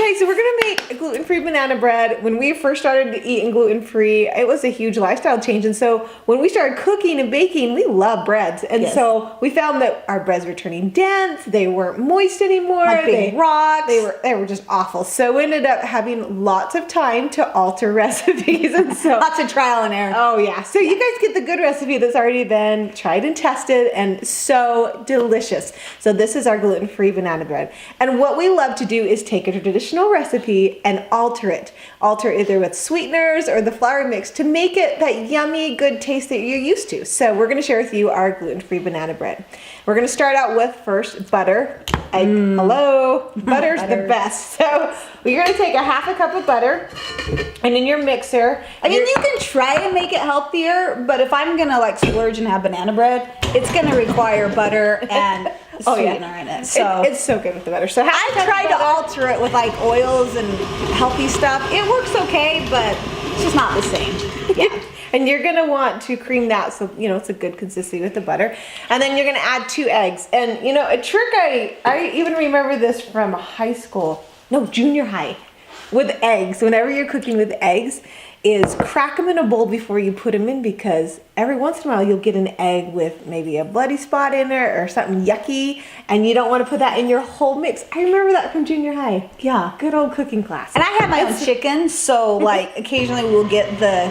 Okay, so we're gonna make gluten-free banana bread. When we first started eating gluten-free, it was a huge lifestyle change. And so when we started cooking and baking, we love breads. And so we found that our breads were turning dense, they weren't moist anymore. Like big rocks. They were just awful. So we ended up having lots of time to alter recipes. And so lots of trial and error. Oh yeah. So you guys get the good recipe that's already been tried and tested and so delicious. So this is our gluten-free banana bread. And what we love to do is take a traditional recipe and alter it. Alter either with sweeteners or the flour mix to make it that yummy, good taste that you're used to. So we're gonna share with you our gluten-free banana bread. We're gonna start out with first butter. Hello, butter's the best. So you're gonna take a half a cup of butter and in your mixer. I mean, you can try to make it healthier, but if I'm gonna like splurge and have banana bread, it's gonna require butter and sweetener in it. So it's so good with the butter. So I've tried to alter it with like oils and healthy stuff. It works okay, but it's just not the same. Yeah. And you're gonna want to cream that so you know it's a good consistency with the butter. And then you're gonna add 2 eggs. And you know, a trick I even remember this from high school, no, junior high, with eggs. Whenever you're cooking with eggs, is crack them in a bowl before you put them in, because every once in a while you'll get an egg with maybe a bloody spot in there or something yucky, and you don't want to put that in your whole mix. I remember that from junior high. Yeah, good old cooking class. And I have my own chicken, so like occasionally we'll get the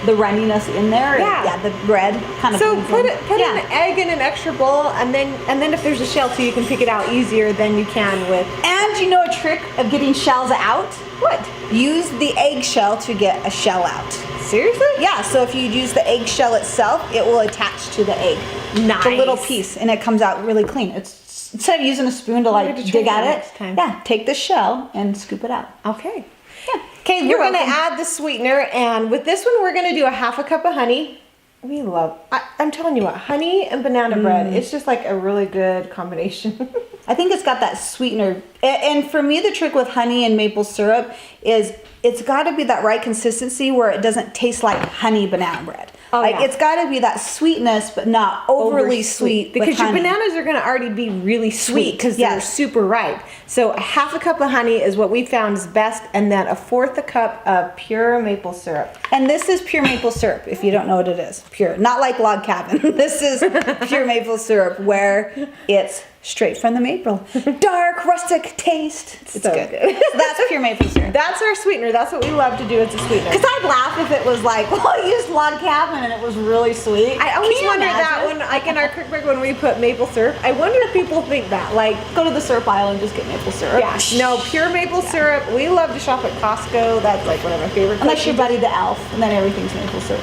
runniness in there. Yeah, the bread kind of. So put an egg in an extra bowl, and then if there's a shell too, you can pick it out easier than you can with. And you know a trick of getting shells out? What? Use the eggshell to get a shell out. Seriously? Yeah. So if you use the eggshell itself, it will attach to the egg. Nice. The little piece, and it comes out really clean. It's instead of using a spoon to like dig at it. Yeah. Take the shell and scoop it out. Okay. Yeah. Okay, we're gonna add the sweetener, and with this one, we're gonna do a half a cup of honey. We love, I'm telling you what, honey and banana bread, it's just like a really good combination. I think it's got that sweetener. And for me, the trick with honey and maple syrup is it's gotta be that right consistency where it doesn't taste like honey banana bread. It's got to be that sweetness, but not overly sweet. Because your bananas are going to already be really sweet because they're super ripe. So a half a cup of honey is what we found is best, and then 1/4 cup of pure maple syrup. And this is pure maple syrup, if you don't know what it is. Pure, not like log cabin. This is pure maple syrup, where it's straight from the maple. Dark, rustic taste. It's so good. So that's pure maple syrup. That's our sweetener. That's what we love to do as a sweetener. Because I'd laugh if it was like, well, I used log cabin and it was really sweet. I always wonder that when, like in our cookbook, when we put maple syrup, I wonder if people think that. Like, go to the syrup aisle and just get maple syrup. Yeah. No, pure maple syrup. We love to shop at Costco. That's like one of my favorite. Unless you're Buddy the Elf, and then everything's maple syrup.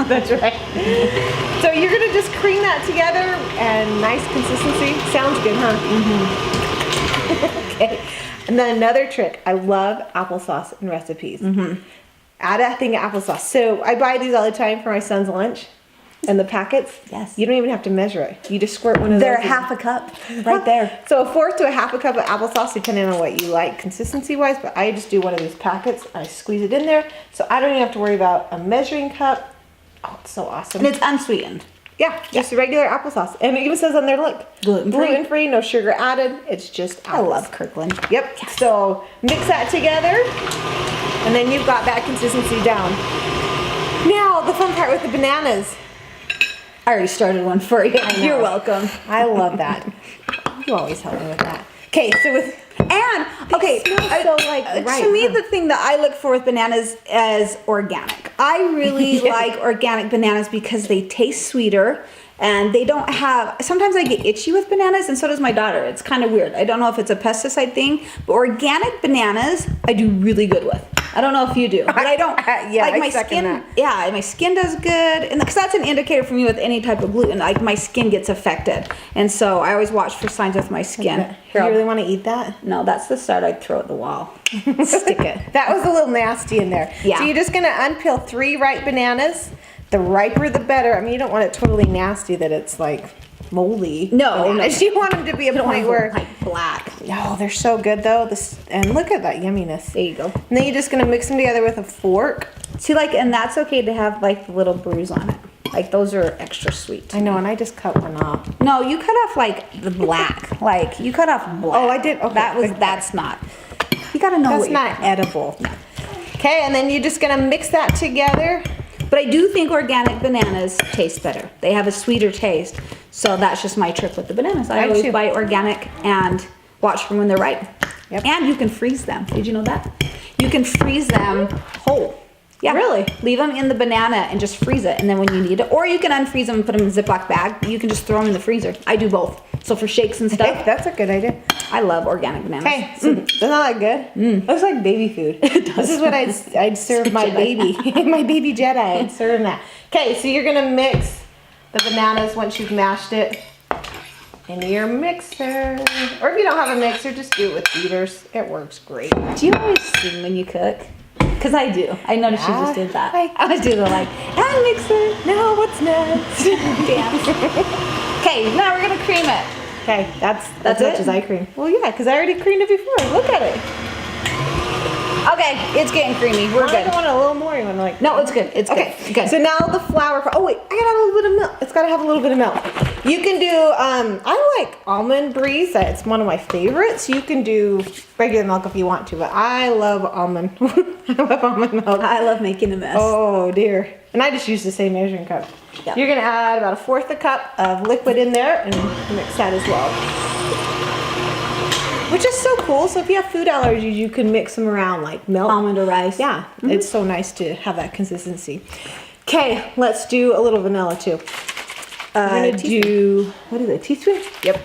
That's right. So you're gonna just cream that together, and nice consistency. Sounds good, huh? Okay. And then another trick. I love applesauce in recipes. Add a thing of applesauce. So I buy these all the time for my son's lunch. And the packets, yes, you don't even have to measure it. You just squirt one of those. They're half a cup right there. So 1/4 to a half a cup of applesauce, depending on what you like consistency-wise. But I just do one of these packets. I squeeze it in there, so I don't even have to worry about a measuring cup. Oh, it's so awesome. And it's unsweetened. Yeah, just regular applesauce. And it even says on there, look, gluten-free, no sugar added. It's just apples. I love Kirkland. Yep. Yes. So mix that together, and then you've got that consistency down. Now, the fun part with the bananas. I already started one for you. You're welcome. I love that. You always help me with that. Okay, so with to me, the thing that I look for with bananas is organic. I really like organic bananas because they taste sweeter. And they don't have, sometimes I get itchy with bananas, and so does my daughter. It's kind of weird. I don't know if it's a pesticide thing, but organic bananas I do really good with. I don't know if you do, but I don't. Like my skin, my skin does good, and because that's an indicator for me with any type of gluten. Like my skin gets affected, and so I always watch for signs with my skin. Do you really want to eat that? No, that's the start. I'd throw it at the wall. Stick it. That was a little nasty in there. Yeah. So you're just gonna unpeel 3 ripe bananas. The riper, the better. I mean, you don't want it totally nasty that it's like moldy. No. You want them to be a point where like black. No, they're so good though. And look at that yumminess. There you go. And then you're just gonna mix them together with a fork. See, and that's okay to have like the little bruise on it. Like those are extra sweet. I know, and I just cut one off. No, you cut off like the black. Like you cut off black. Oh, I did. Okay. That's not. You gotta know That's what not edible. Okay, and then you're just gonna mix that together. But I do think organic bananas taste better. They have a sweeter taste. So that's just my trick with the bananas. I always too. buy organic and watch for when they're ripe. Yep. And you can freeze them. Did you know that? You can freeze them whole. Yeah. Really? Leave them in the banana and just freeze it. And then when you need it, or you can unfreeze them and put them in a Ziploc bag. You can just throw them in the freezer. I do both. So for shakes and Okay, stuff, that's a good idea. I love organic bananas. Okay, so doesn't that look good? Looks like baby food. This is what I'd serve my baby, my baby Jedi. I'd serve him that. Okay, so you're gonna mix the bananas once you've mashed it into your mixer. Or if you don't have a mixer, just do it with beaters. It works great. Do you always sing when you cook? Because I do. I noticed you Yeah. just did that. I always do the like, and mixer, now what's next? Dance. Okay, now we're gonna cream it. Okay, that's That's as much it? as I cream. Well, yeah, because I already creamed it before. Look at it. Okay, it's getting creamy. We're I good. don't want a little more. You want like No, it's good. It's okay. good. Good. So now the flour. Oh wait, I gotta add a little bit of milk. It's gotta have a little bit of milk. You can do. I like almond brie. It's one of my favorites. You can do regular milk if you want to, but I love almond. I love almond milk. I love making a mess. Oh dear. And I just use the same measuring cup. Yep. You're gonna add about 1/4 a cup of liquid in there and mix that as well. Which is so cool. So if you have food allergies, you can mix them around like milk. Almond or rice. Yeah, it's so nice to have that consistency. Okay, let's do a little vanilla too. We're gonna do, what is it, teaspoon? Yep.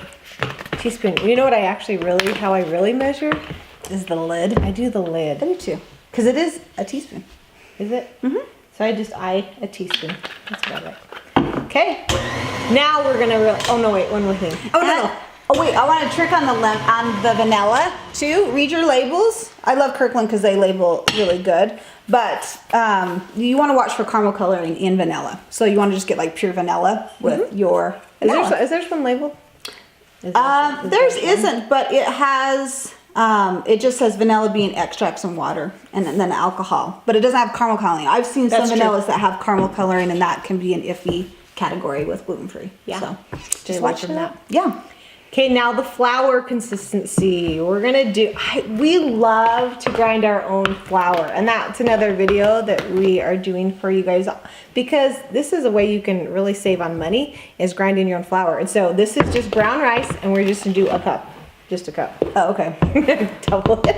Teaspoon. You know what I actually how I really measure? Is the lid? I do the lid. I do too. Because it is a teaspoon. Is it? Mm-hmm. So I just eye a teaspoon. That's about it. Okay. Now we're gonna oh no, wait, one more thing. Oh no. Oh wait, I want a trick on the vanilla too. Read your labels. I love Kirkland because they label really good. But you want to watch for caramel coloring in vanilla. So you want to just get like pure vanilla with your vanilla. Is there one labeled? Theirs isn't, but it has. It just says vanilla bean extracts and water, and then alcohol. But it doesn't have caramel coloring. I've seen some That's true. vanillas that have caramel coloring, and that can be an iffy category with gluten-free. Yeah. So Stay away from that. Yeah. Okay, now the flour consistency. We're gonna do, we love to grind our own flour, and that's another video that we are doing for you guys, because this is a way you can really save on money, is grinding your own flour. And so this is just brown rice, and we're just gonna do a cup. Just a cup. Oh, okay. Double it.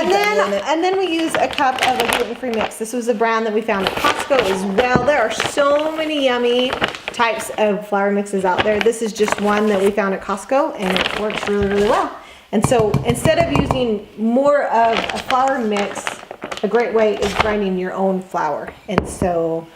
And then we use a cup of a gluten-free mix. This was a brand that we found at Costco as well. There are so many yummy types of flour mixes out there. This is just one that we found at Costco, and it works really, really well. And so instead of using more of a flour mix, a great way is grinding your own flour. And so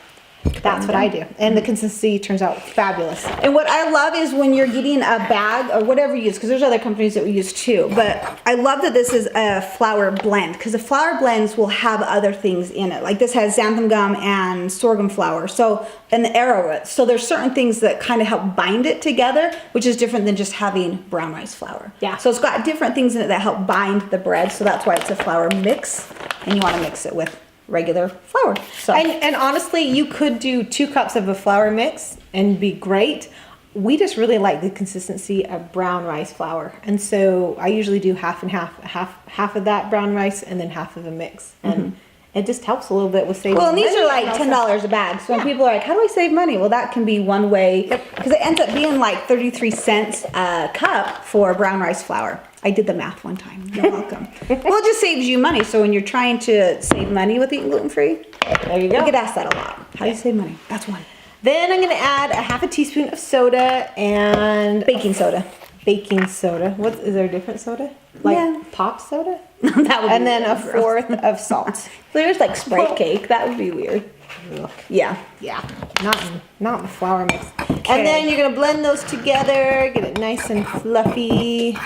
that's what I do. And the consistency turns out fabulous. And what I love is when you're getting a bag or whatever you use, because there's other companies that we use too, but I love that this is a flour blend, because the flour blends will have other things in it. Like this has xanthan gum and sorghum flour, so, and the arrowroot. So there's certain things that kind of help bind it together, which is different than just having brown rice flour. Yeah. So it's got different things in it that help bind the bread, so that's why it's a flour mix, and you want to mix it with regular flour. So And honestly, you could do 2 cups of a flour mix and be great. We just really like the consistency of brown rice flour. And so I usually do half and half of that brown rice and then half of a mix. And it just helps a little bit with saving well, and these money are like and also- $10 a bag. So when people are like, how do I save money? Well, that can be one way, because it ends up being like 33 cents a cup for brown rice flour. I did the math one time. You're welcome. Well, it just saves you money. So when you're trying to save money with eating gluten-free, There you go. I get asked that a lot. How do you save money? That's one. Then I'm going to add a half a teaspoon of soda and Baking soda. baking soda. What is there a different soda? Like Yeah. pop soda? That would And be then a gross. 1/4 of salt. There's like Sprite cake. That would be weird. Ugh. Yeah. Yeah, not in the flour mix. And then you're gonna blend those together, get it nice and fluffy.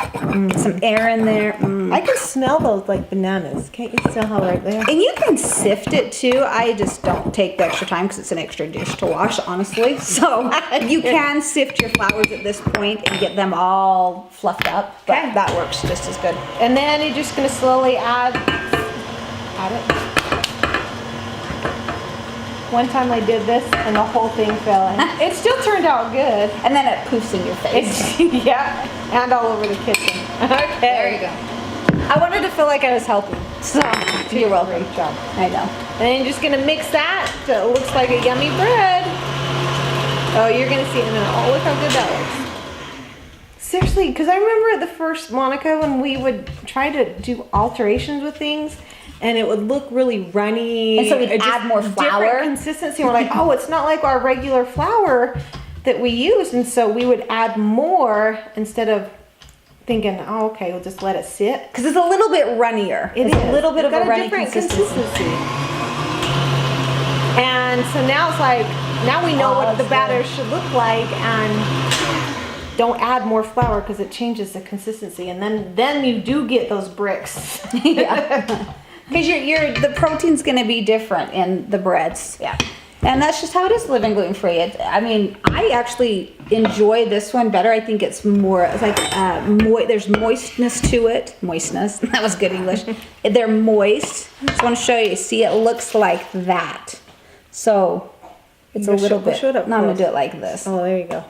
Some air in there. I can smell those like bananas. Can't you smell how right there? And you can sift it too. I just don't take the extra time because it's an extra dish to wash, honestly. So you can sift your flours at this point and get them all fluffed up. But Okay. that works just as good. And then you're just gonna slowly add it. One time I did this and the whole thing fell in. It still turned out good. And then it poofs in your face. It's, yeah, and all over the kitchen. Okay. There you go. I wanted to feel like I was helping. So you're welcome. Great job. I know. And then you're just gonna mix that so it looks like a yummy bread. Oh, you're gonna see it in a minute. Oh, look how good that looks. Seriously, because I remember at the first, Monica, when we would try to do alterations with things, and it would look really runny. And so we'd just add more flour. Different consistency. We're like, oh, it's not like our regular flour that we use, and so we would add more instead of thinking, oh, okay, we'll just let it sit. Because it's a little bit runnier. It's a little bit It's of got a runny different consistency. And so now it's like, now we know what the batter should look like, and don't add more flour because it changes the consistency, and then you do get those bricks. Yeah. Because the protein's going to be different in the breads. Yeah. And that's just how it is living gluten-free. I mean, I actually enjoy this one better. I think it's more, it's like, there's moistness to it. Moistness, that was good English. They're moist. So I want to show you. See, it looks like that. So it's a little bit, show it up now I'm going to close. do it like this. Oh, there you go.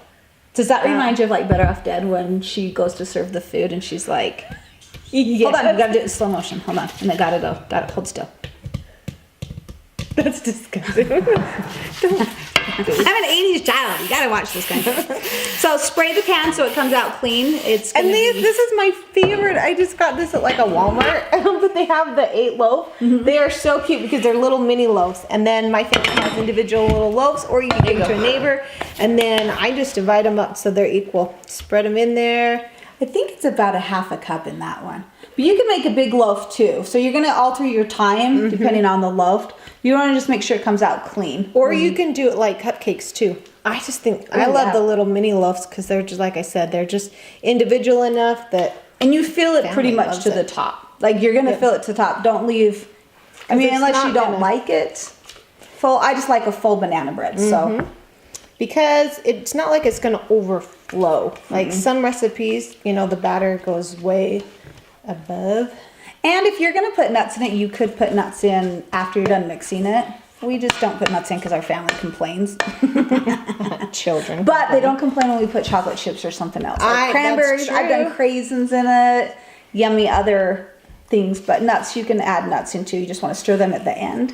Does that remind you of like Better Off Dead when she goes to serve the food and she's like, hold on, you gotta do it in slow motion. Hold on. And it gotta go. Got it. Hold still. That's disgusting. I'm an 80s child. You gotta watch this kind of stuff. So spray the pan so it comes out clean. It's And gonna be, this is my favorite. I just got this at like a Walmart, but they have the 8 loaf. They are so cute because they're little mini loaves. And then my family has individual little loaves, or you can give them to a neighbor. And then I just divide them up so they're equal. Spread them in there. I think it's about a half a cup in that one. But you can make a big loaf too. So you're gonna alter your time depending on the loaf. You wanna just make sure it comes out clean. Or you can do it like cupcakes too. I just think, I love the little mini loaves because they're just, like I said, they're just individual enough that. And you fill it pretty Family much loves to the it. top. Like you're gonna fill it to the top. Don't leave, I mean, it's unless not you don't gonna- like it full. I just like a full banana bread, so. Because it's not like it's gonna overflow. Like some recipes, you know, the batter goes way above. And if you're gonna put nuts in it, you could put nuts in after you're done mixing it. We just don't put nuts in because our family complains. Children. But they don't complain when we put chocolate chips or something else. Like That's cranberries, I've done true. craisins in it, yummy other things. But nuts, you can add nuts into. You just want to stir them at the end.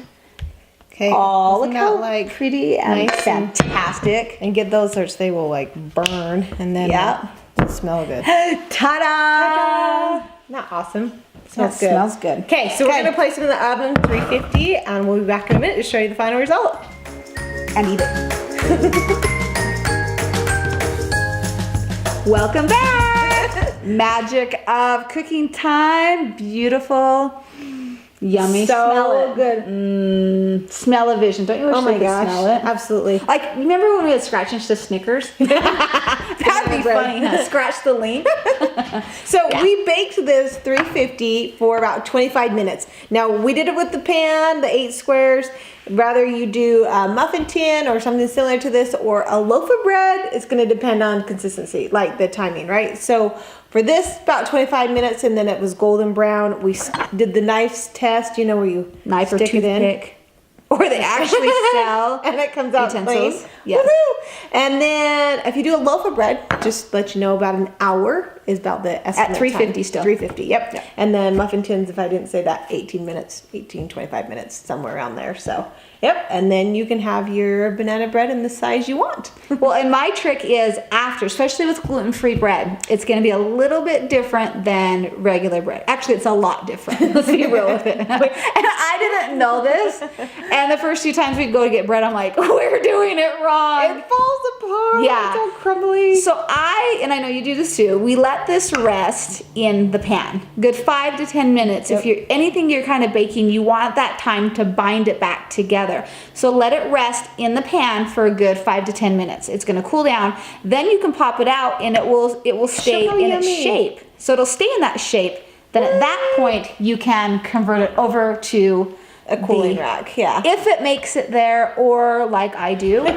Okay. Oh, Isn't look how that, pretty and nice and- fantastic. And get those, or they will like burn and then Yeah. smell good. Ta-da! Not awesome. That smells good. Okay, so we're gonna place them in the oven 350, and we'll be back in a minute to show you the final result. And eat it. Welcome back. Magic of cooking time. Beautiful. Yummy. So smell it. good. Smell-o-vision. Don't you wish Oh you my could gosh, smell it? absolutely. Like, remember when we had scratch into Snickers? That'd be funny, huh? Scratch the link. So we baked this 350 for about 25 minutes. Now we did it with the pan, the 8 squares. Rather you do a muffin tin or something similar to this, or a loaf of bread, it's going to depend on consistency, like the timing, right? So for this, about 25 minutes, and then it was golden brown. We did the knife test, you know, where you Knife or stick it in. toothpick. Or they actually sell And it comes out utensils. clean. Yes. Woohoo! And then if you do a loaf of bread, just let you know about an hour is about the estimate At 350 time. still. 350, yep. Yep. And then muffin tins, if I didn't say that, 18 minutes, 25 minutes, somewhere around there. So, yep. And then you can have your banana bread in the size you want. Well, and my trick is after, especially with gluten-free bread, it's going to be a little bit different than regular bread. Actually, it's a lot different. Let's be real with it. And I didn't know this. And the first few times we go to get bread, I'm like, we're doing it wrong. It falls apart. Yeah. It's all crumbly. So and I know you do this too, we let this rest in the pan. Good 5 to 10 minutes. Yep. If you're anything you're kind of baking, you want that time to bind it back together. So let it rest in the pan for a good 5 to 10 minutes. It's gonna cool down. Then you can pop it out and it will stay how in its yummy. shape. So it'll stay in that shape. Then at that point, you can convert it over to a cooling rack, yeah. if it makes it there, or like I do, It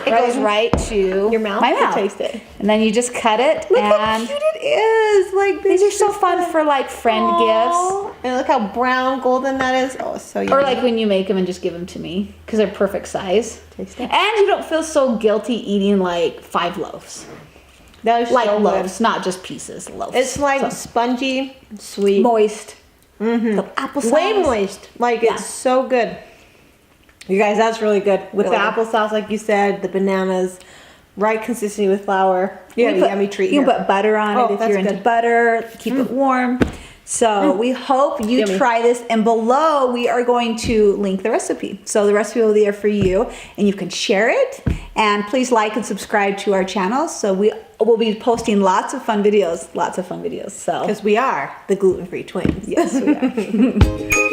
goes right to your mouth my to mouth. taste it. And then you just cut it, Look how and cute it is. Like these are this so is fun the- for like friend Aw. And look how brown golden that is. Oh, it's so yummy. gifts, or like when you make them and just give them to me because they're perfect size. Taste it. And you don't feel so guilty eating like 5 loaves. That is like so loaves, not just pieces. Loaves. good. It's like So, spongy, sweet, moist. The applesauce. way moist. Like Yeah. it's so good. You guys, that's really good with Really the good. applesauce, like you said, the bananas, right consistency with flour. You have a yummy treat You here. can put butter on Oh, it if that's you're into good. butter. Keep it warm. So we hope you Yummy. try this, and below we are going to link the recipe. So the recipe will be there for you, and you can share it. And please like and subscribe to our channel. So we will be posting lots of fun videos. So Because we are the gluten-free twins. yes, we are.